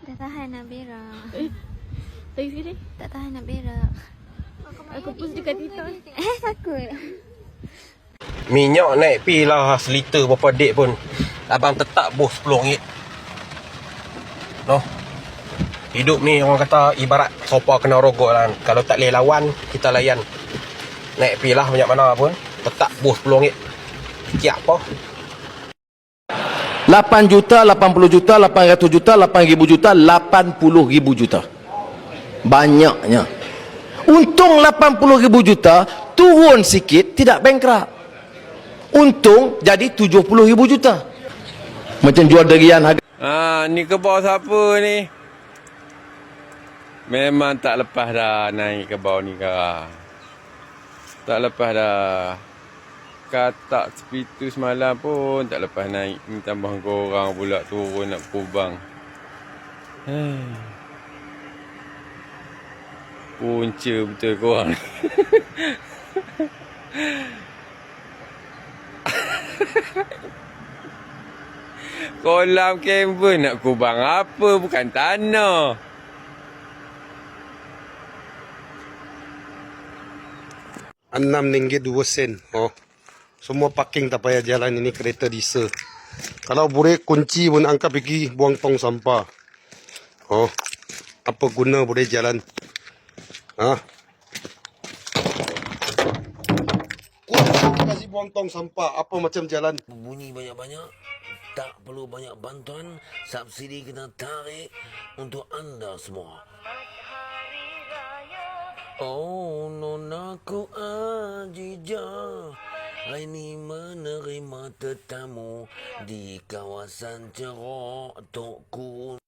Tak tahan nak berak. Lagi sekali. Tak tahan nak berak. Aku post dekat TikTok. Takut. Minyak naik pi lah seliter berapa dek pun. Abang tetap bos RM10. Noh. Hidup ni orang kata ibarat sopa kena rogok lah. Kalau tak boleh lawan, kita layan. Naik pi lah banyak mana pun. Tetap bos RM10. Sikit apa? 8 juta, 80 juta, 800 juta, 8,000 juta, 80,000 juta. Banyaknya. Untung 80,000 juta, turun sikit, tidak bankrupt. Untung jadi 70,000 juta. Macam jual derian harga. Ni kebau siapa ni? Memang tak lepas dah naik kebau ni kah. Tak lepas dah. Katak sepitu semalam pun tak lepas naik. Ni tambah korang pula turun nak kubang. Punca betul korang. Kolam kamera nak kubang apa? Bukan tanah. RM6.02. Oh. Semua parking tak payah jalan, ini kereta diesel. Kalau boleh kunci pun angkat pergi buang tong sampah. Oh. Apa guna boleh jalan? Ha? Kunci kasih buang tong sampah, apa macam jalan? Bunyi banyak-banyak, tak perlu banyak bantuan, subsidi kena tarik untuk anda semua. Oh, nonaku Ajijah, ini menerima tetamu di kawasan Cerok Tok Kun.